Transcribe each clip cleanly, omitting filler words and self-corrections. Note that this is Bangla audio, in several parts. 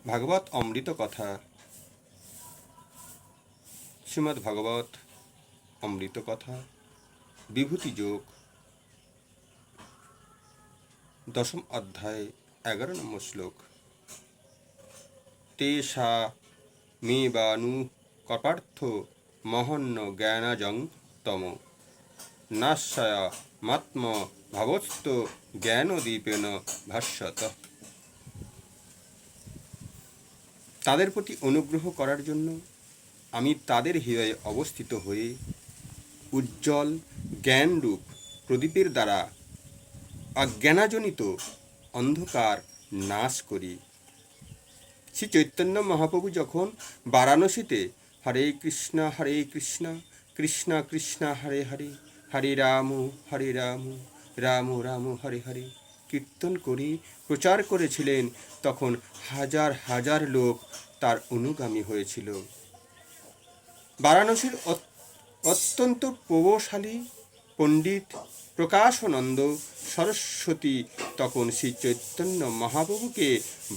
ভাগবত অমৃত কথা। শ্রীমদ্ ভাগবত অমৃত কথা বিভূতি যোগ, 10ম অধ্যায় 11 নম্বর শ্লোক। তেষা মে বানু কপার্থ মহন্ন জ্ঞানাজং তম নাশয়া মাত্ম ভাবস্ত জ্ঞানদীপেন ভাস্বত। তাদের প্রতি অনুগ্রহ করার জন্য আমি তাদের হৃদয়ে অবস্থিত হয়ে উজ্জ্বল জ্ঞানরূপ প্রদীপের দ্বারা অজ্ঞানাজনিত অন্ধকার নাশ করি। শ্রী চৈতন্য মহাপ্রভু যখন বারাণসীতে হরে কৃষ্ণ কৃষ্ণ কৃষ্ণ হরে হরে, হরে রাম রাম রাম হরে হরে কীর্তন করে প্রচার করেছিলেন, তখন হাজার হাজার লোক তার অনুগামী হয়েছিল। বারাণসীর অত্যন্ত প্রভাবশালী পণ্ডিত প্রকাশানন্দ সরস্বতী তখন শ্রী চৈতন্য মহাপ্রভুকে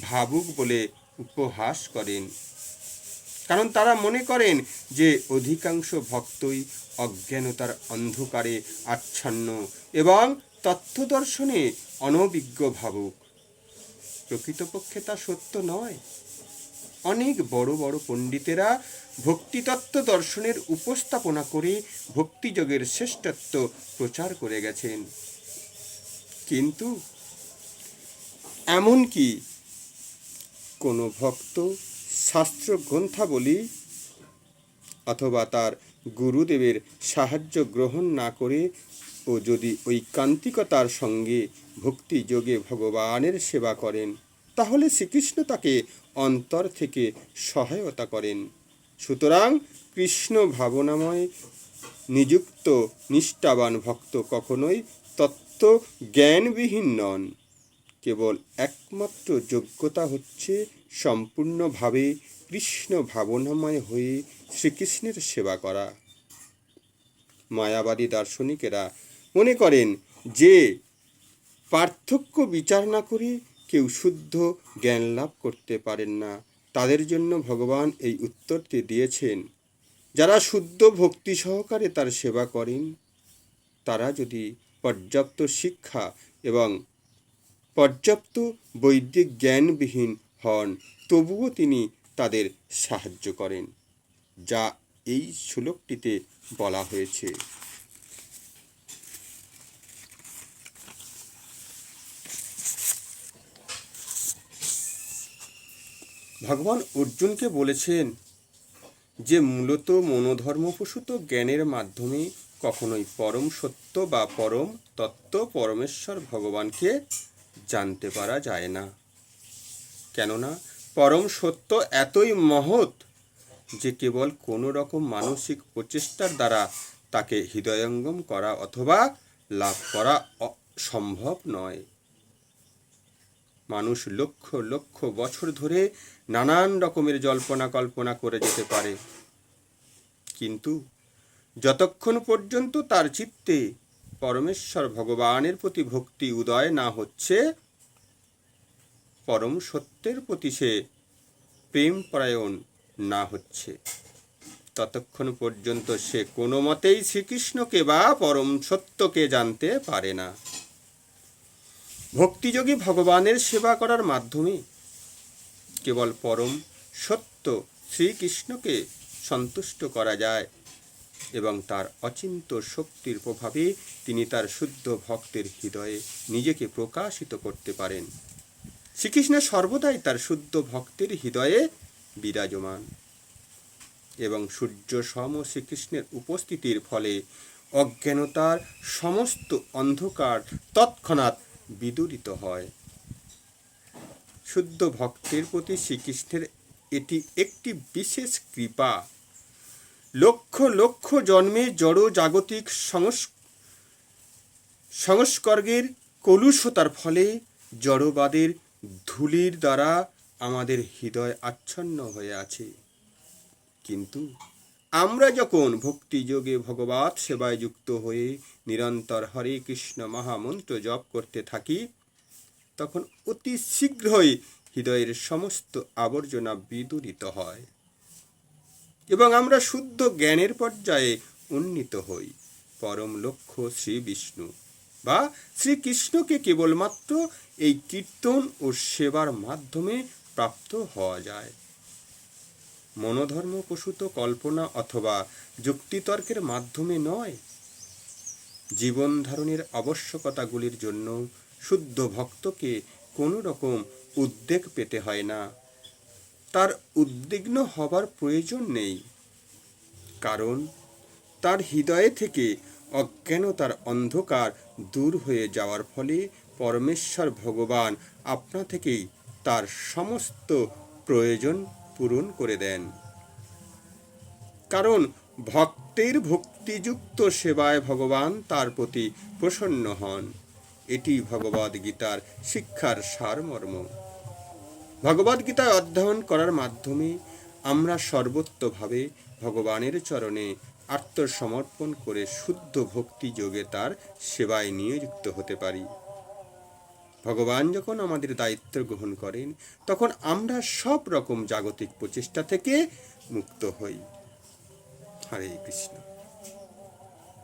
ভাবুক বলে উপহাস করেন, কারণ তারা মনে করেন যে অধিকাংশ ভক্তই অজ্ঞানতার অন্ধকারে আচ্ছন্ন এবং তত্ত্বদর্শনে অনভিজ্ঞ ভাবুক। প্রকৃতপক্ষে তা সত্য নয়। অনেক বড় বড় পণ্ডিতেরা ভক্তিতত্ত্ব দর্শনের উপস্থাপনা করে ভক্তিযোগের শ্রেষ্ঠত্ব প্রচার করে গেছেন, কিন্তু এমনকি কোনো ভক্ত শাস্ত্র গ্রন্থাবলী অথবা তার গুরুদেবের সাহায্য গ্রহণ না করে ও যদি ঐকান্তিকতার সঙ্গে ভক্তিযোগে ভগবানের সেবা করেন, তাহলে শ্রীকৃষ্ণ তাকে অন্তর থেকে সহায়তা করেন। সুতরাং কৃষ্ণ ভাবনাময় নিযুক্ত নিষ্ঠাবান ভক্ত কখনোই তত্ত্ব জ্ঞানবিহীন নন। কেবল একমাত্র যোগ্যতা হচ্ছে সম্পূর্ণভাবে কৃষ্ণ ভাবনাময় হয়ে শ্রীকৃষ্ণের সেবা করা। মায়াবাদী দার্শনিকেরা মনে করেন যে পার্থক্য বিচার না করে কেউ শুদ্ধ জ্ঞান লাভ করতে পারেন না। তাদের জন্য ভগবান এই উত্তরটি দিয়েছেন, যারা শুদ্ধ ভক্তি সহকারে তার সেবা করেন, তারা যদি পর্যাপ্ত শিক্ষা এবং পর্যাপ্ত বৈদিক জ্ঞানবিহীন হন, তবুও তিনি তাদের সাহায্য করেন, যা এই শ্লোকটিতে বলা হয়েছে। ভগবান অর্জুনকে বলেছেন যে মূলত মনোধর্মপ্রসূত জ্ঞানের মাধ্যমে কখনোই পরম সত্য বা পরম তত্ত্ব পরমেশ্বর ভগবানকে জানতে পারা যায় না। কেননা পরম সত্য এতই মহৎ যে কেবল কোনো রকম মানসিক প্রচেষ্টার দ্বারা তাকে হৃদয়ঙ্গম করা অথবা লাভ করা সম্ভব নয়। মানুষ লক্ষ লক্ষ বছর ধরে নানান রকমের জল্পনা কল্পনা করে যেতে পারে, কিন্তু যতক্ষণ পর্যন্ত তার চিত্তে পরমেশ্বর ভগবানের প্রতি ভক্তি উদয় না হচ্ছে, পরম সত্যের প্রতি সে প্রেম পরায়ণ না হচ্ছে, ততক্ষণ পর্যন্ত সে কোনো মতেই শ্রীকৃষ্ণকে বা পরম সত্যকে জানতে পারে না। ভক্তিযোগী ভগবানের সেবা করার মাধ্যমে কেবল পরম সত্য শ্রীকৃষ্ণকে সন্তুষ্ট করা যায় এবং তার অচিন্ত শক্তির প্রভাবে তিনি তার শুদ্ধ ভক্তের হৃদয়ে নিজেকে প্রকাশিত করতে পারেন। শ্রীকৃষ্ণ সর্বদাই তার শুদ্ধ ভক্তের হৃদয়ে বিরাজমান এবং সূর্য সম শ্রীকৃষ্ণের উপস্থিতির ফলে অজ্ঞানতার সমস্ত অন্ধকার তৎক্ষণাৎ বিদূরিত হয়। শুদ্ধ ভক্তের প্রতি শ্রীকৃষ্ণের এটি একটি বিশেষ কৃপা। লক্ষ লক্ষ জন্মে জড় জাগতিক সংস্কর্গের কলুষতার ফলে জড়বাদের ধূলির দ্বারা আমাদের হৃদয় আচ্ছন্ন হয়ে আছে, কিন্তু আমরা যখন ভক্তিযোগে ভগবৎ সেবায় যুক্ত হয়ে নিরন্তর হরে কৃষ্ণ মহামন্ত্র জপ করতে থাকি, তখন অতি শীঘ্রই হৃদয়ের সমস্ত আবর্জনা বিদূরিত হয় এবং আমরা শুদ্ধ জ্ঞানের পর্যায়ে উন্নীত হই। পরম লক্ষ্য শ্রী বিষ্ণু বা শ্রীকৃষ্ণকে কেবলমাত্র এই কীর্তন ও সেবার মাধ্যমে প্রাপ্ত হওয়া যায়। মনোধর্ম প্রসূত কল্পনা অথবা যুক্তিতর্কের মাধ্যমে নয়। জীবন ধারণের আবশ্যকতাগুলির জন্য শুদ্ধ ভক্তকে কোনো রকম উদ্বেগ পেতে হয় না, তার উদ্বিগ্ন হবার প্রয়োজন নেই, কারণ তার হৃদয়ে থেকে অজ্ঞানতার অন্ধকার দূর হয়ে যাওয়ার ফলে পরমেশ্বর ভগবান আপনা থেকেই তার সমস্ত প্রয়োজন পূরণ করে দেন। কারণ ভক্তের ভক্তিযুক্ত সেবায় ভগবান তার প্রতি প্রসন্ন হন। এটি ভগবদ্গীতার শিক্ষার সারমর্ম। ভগবদ্গীতা অধ্যয়ন করার মাধ্যমে আমরা সর্বত্রভাবে ভগবানের চরণে আত্মসমর্পণ করে শুদ্ধ ভক্তি যোগে তার সেবায় নিয়োজিত হতে পারি। ভগবান যখন আমাদের দায়িত্ব গ্রহণ করেন, তখন আমরা সব রকম জাগতিক প্রচেষ্টা থেকে মুক্ত হই। হরে কৃষ্ণ।